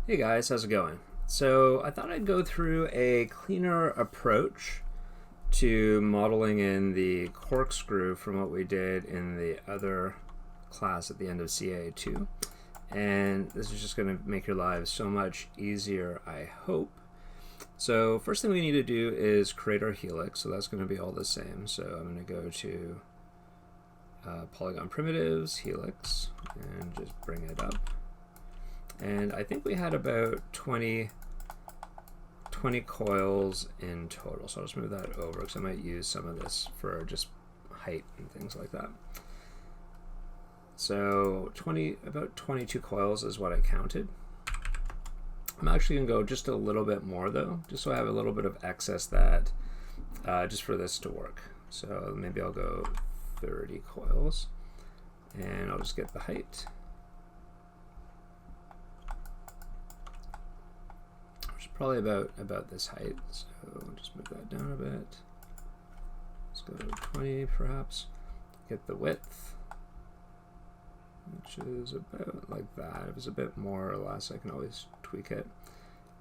Hey guys, how's it going? So I thought I'd go through a cleaner approach to modeling in the corkscrew from what we did in the other class at the end of CA2. And this is just going to make your lives so much easier, I hope. So first thing we need to do is create our helix, so that's going to be all the same. So I'm going to go to polygon primitives, helix, and just bring it up. And I think we had about 20 coils in total. So I'll just move that over because I might use some of this for just height and things like that. So about 22 coils is what I counted. I'm actually going to go just a little bit more though, just so I have a little bit of excess that just for this to work. So maybe I'll go 30 coils and I'll just get the height. Probably about this height, so just move that down a bit. Let's go to 20 perhaps. Get the width, which is about like that. If it's a bit more or less, I can always tweak it.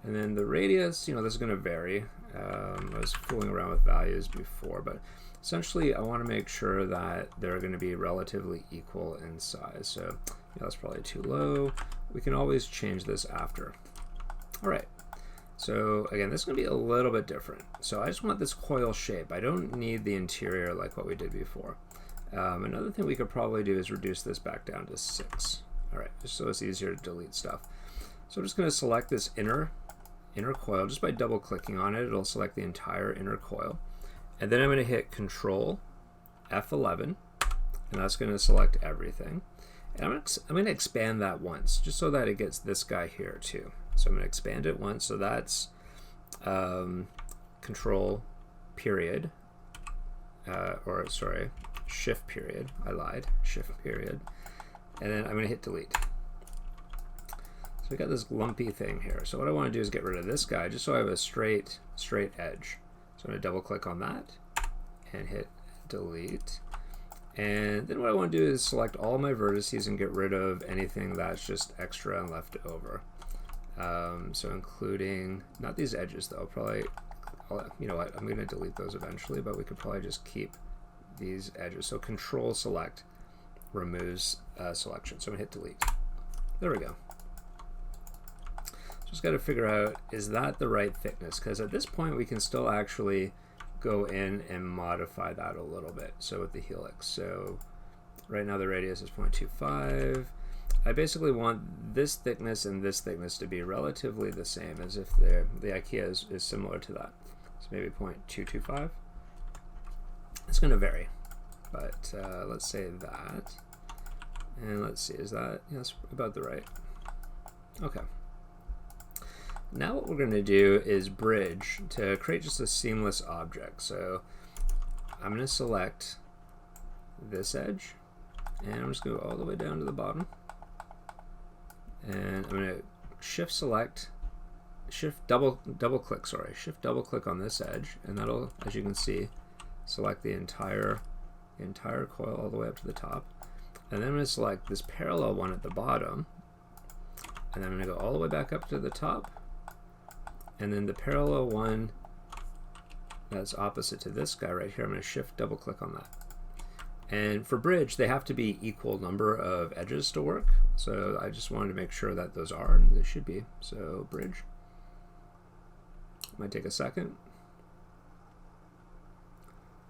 And then the radius, this is going to vary. I was fooling around with values before, but essentially I want to make sure that they're going to be relatively equal in size. So that's probably too low. We can always change this after. All right. So again, this is going to be a little bit different. So I just want this coil shape. I don't need the interior like what we did before. Another thing we could probably do is reduce this back down to 6. All right, just so it's easier to delete stuff. So I'm just going to select this inner coil just by double clicking on it. It'll select the entire inner coil. And then I'm going to hit Control F11, and that's going to select everything. And I'm going to expand that once, just so that it gets this guy here too. So I'm going to expand it once. So that's Control period, Shift period. I lied. Shift period. And then I'm going to hit delete. So we got this lumpy thing here. So what I want to do is get rid of this guy, just so I have a straight edge. So I'm going to double click on that and hit delete. And then what I want to do is select all my vertices and get rid of anything that's just extra and left over. So including, not these edges though, probably, you know what, I'm going to delete those eventually, but we could probably just keep these edges. So Control Select removes selection. So I'm going to hit delete. There we go. Just got to figure out, is that the right thickness? Because at this point we can still actually go in and modify that a little bit. So with the helix, so right now the radius is 0.25. I basically want this thickness and this thickness to be relatively the same, as if the IKEA is similar to that. So maybe 0.225. It's going to vary, but let's say that. And let's see, is that, that's about the right. Okay. Now what we're going to do is bridge to create just a seamless object. So I'm going to select this edge, and I'm just going to go all the way down to the bottom. And I'm going to shift double click on this edge, and that'll, as you can see, select the entire coil all the way up to the top. And then I'm going to select this parallel one at the bottom, and then I'm going to go all the way back up to the top, and then the parallel one that's opposite to this guy right here, I'm going to shift double click on that. And for bridge, they have to be equal number of edges to work. So I just wanted to make sure that those are, and they should be. So bridge. Might take a second.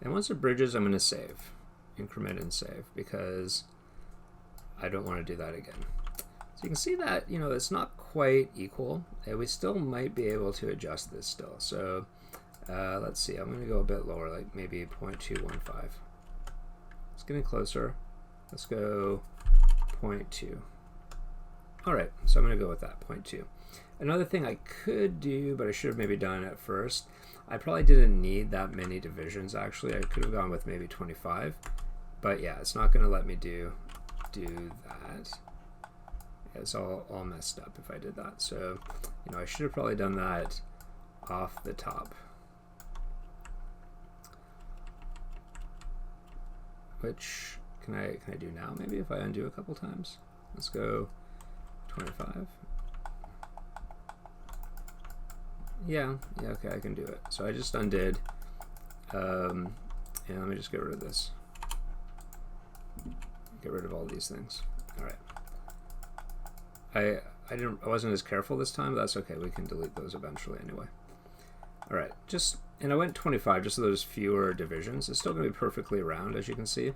And once it bridges, I'm going to save. Increment and save, because I don't want to do that again. So you can see that, it's not quite equal. And we still might be able to adjust this still. So let's see, I'm going to go a bit lower, like maybe 0.215. It's getting closer. Let's go 0.2. All right, so I'm going to go with that, 0.2. Another thing I could do, but I should have maybe done at first, I probably didn't need that many divisions actually. I could have gone with maybe 25. But yeah, it's not going to let me do that. Yeah, it's all messed up if I did that. So, I should have probably done that off the top. Which can I do now? Maybe if I undo a couple times. Let's go 25. Yeah, okay, I can do it. So I just undid. Yeah, let me just get rid of this. Get rid of all these things. All right. I wasn't as careful this time, but that's okay. We can delete those eventually anyway. All right, and I went 25 just so there's fewer divisions. It's still going to be perfectly round, as you can see.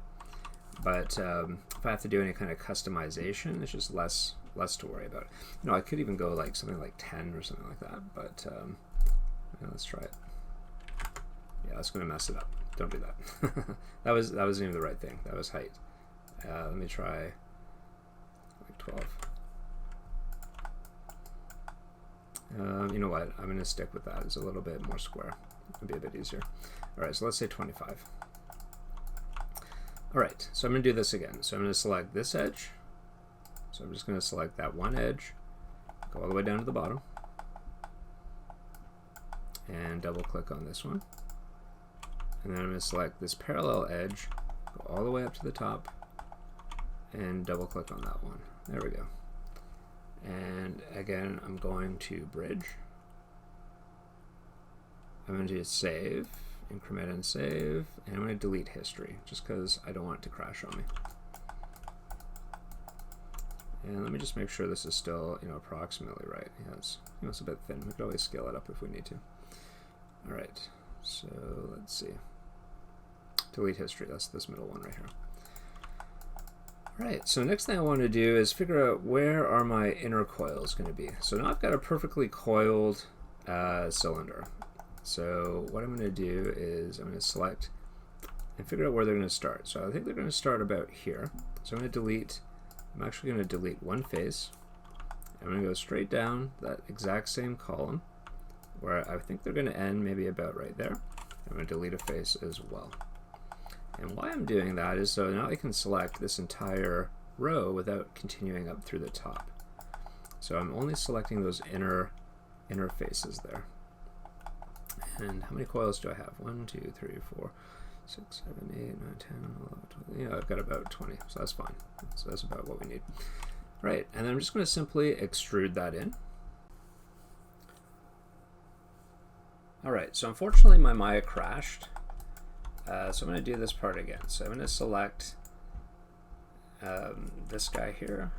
But if I have to do any kind of customization, it's just less to worry about. You know, I could even go like something like 10 or something like that. But yeah, let's try it. Yeah, that's going to mess it up. Don't do that. that wasn't even the right thing. That was height. Let me try like 12. You know what? I'm going to stick with that. It's a little bit more square. It'll be a bit easier. All right, so let's say 25. All right, so I'm going to do this again. So I'm going to select this edge. So I'm just going to select that one edge, go all the way down to the bottom, and double click on this one. And then I'm going to select this parallel edge, go all the way up to the top, and double click on that one. There we go. And again, I'm going to bridge. I'm going to save, increment and save, and I'm going to delete history just because I don't want it to crash on me. And let me just make sure this is still, you know, approximately right. Yeah, it's a bit thin. We could always scale it up if we need to. All right, so let's see. Delete history. That's this middle one right here. All right, so next thing I want to do is figure out where are my inner coils going to be. So now I've got a perfectly coiled cylinder. So what I'm going to do is I'm going to select and figure out where they're going to start. So I think they're going to start about here. So I'm going to delete. I'm actually going to delete one face. I'm going to go straight down that exact same column where I think they're going to end maybe about right there. I'm going to delete a face as well. And why I'm doing that is so now I can select this entire row without continuing up through the top. So I'm only selecting those inner faces there. And how many coils do I have? 1, 2, 3, 4, 6, 7, 8, 9, 10, 11, 12. Yeah, I've got about 20, so that's fine. So that's about what we need. Right, and then I'm just going to simply extrude that in. All right, so unfortunately my Maya crashed. So I'm going to do this part again. So I'm going to select this guy here,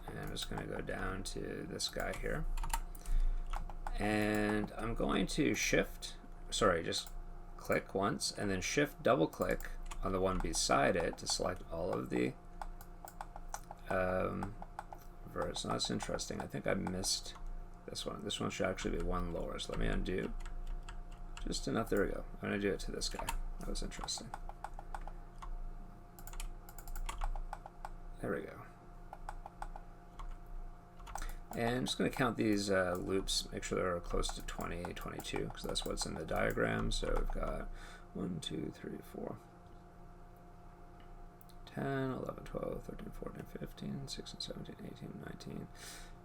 and I'm just going to go down to this guy here. And I'm going to just click once, and then shift double click on the one beside it to select all of the verts. Now that's interesting. I think I missed this one. This one should actually be one lower. So let me undo. Just enough. There we go. I'm going to do it to this guy. That was interesting. There we go. And I'm just going to count these loops, make sure they're close to 20, 22, because that's what's in the diagram. So we've got 1, 2, 3, 4, 10, 11, 12, 13, 14, 15, 16, 17, 18, 19,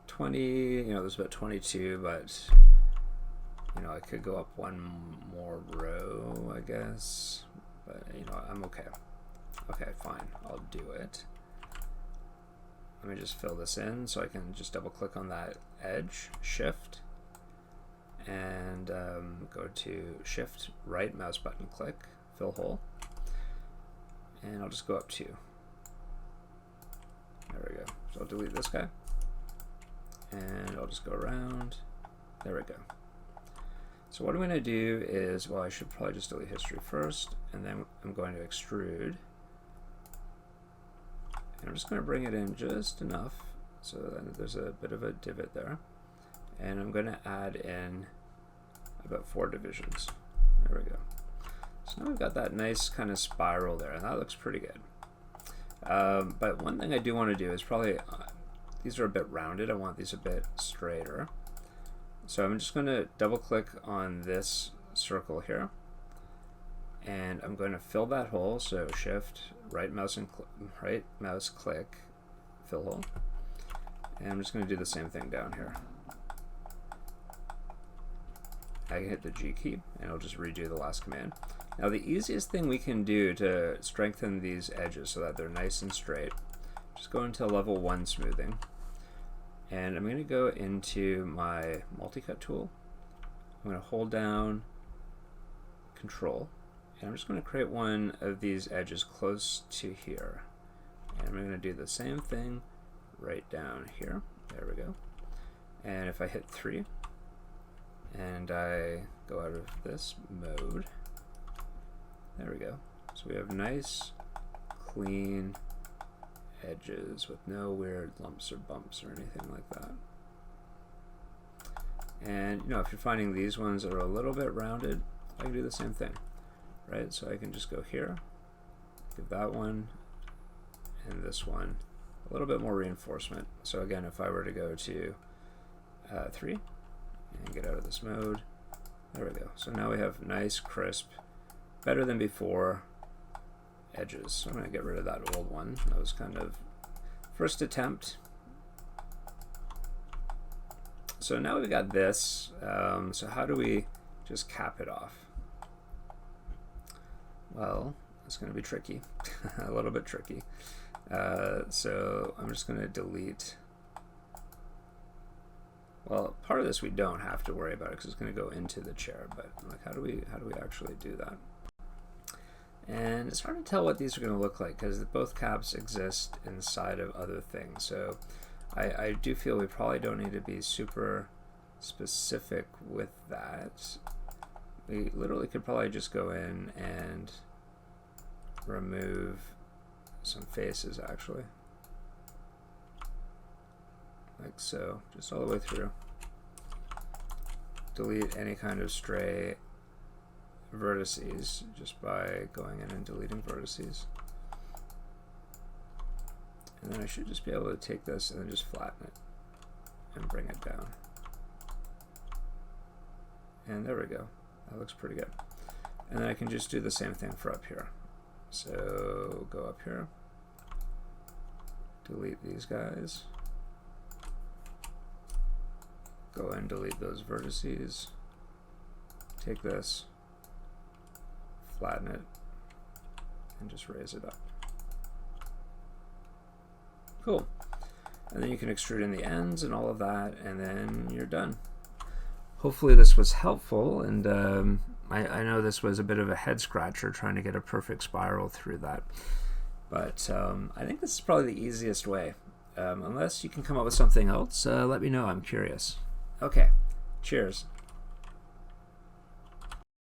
20. You know, there's about 22, but you know, I could go up one more row, I guess. But you know, I'm okay. Okay, fine. I'll do it. Let me just fill this in so I can just double click on that edge, shift, and go to shift, right mouse button click, fill hole, and I'll just go up 2. There we go. So I'll delete this guy, and I'll just go around. There we go. So what I'm going to do is, well, I should probably just delete history first, and then I'm going to extrude. And I'm just going to bring it in just enough so that there's a bit of a divot there. And I'm going to add in about 4 divisions. There we go. So now we've got that nice kind of spiral there, and that looks pretty good. But one thing I do want to do is probably, these are a bit rounded. I want these a bit straighter. So I'm just going to double click on this circle here. And I'm going to fill that hole, so shift, right mouse click, fill hole. And I'm just going to do the same thing down here. I can hit the G key, and it'll just redo the last command. Now the easiest thing we can do to strengthen these edges so that they're nice and straight, just go into level 1 smoothing. And I'm going to go into my multi-cut tool, I'm going to hold down Control, and I'm just going to create one of these edges close to here. And I'm going to do the same thing right down here. There we go. And if I hit 3 and I go out of this mode, there we go. So we have nice, clean edges with no weird lumps or bumps or anything like that. And if you're finding these ones are a little bit rounded, I can do the same thing, right? So I can just go here, give that one and this one a little bit more reinforcement. So again, if I were to go to 3 and get out of this mode, there we go. So now we have nice, crisp, better than before edges. So I'm going to get rid of that old one. That was kind of first attempt. So now we've got this. So how do we just cap it off? Well, it's going to be tricky, a little bit tricky. So I'm just going to delete. Well, part of this we don't have to worry about because it's going to go into the chair. But like, how do we actually do that? And it's hard to tell what these are going to look like because both caps exist inside of other things. So I do feel we probably don't need to be super specific with that. We literally could probably just go in and remove some faces actually. Like so, just all the way through. Delete any kind of stray vertices just by going in and deleting vertices. And then I should just be able to take this and then just flatten it and bring it down. And there we go. That looks pretty good. And then I can just do the same thing for up here. So go up here, delete these guys, go and delete those vertices, take this, flatten it, and just raise it up. Cool. And then you can extrude in the ends and all of that, and then you're done. Hopefully this was helpful, and I know this was a bit of a head scratcher trying to get a perfect spiral through that. But I think this is probably the easiest way. Unless you can come up with something else, let me know. I'm curious. Okay, cheers.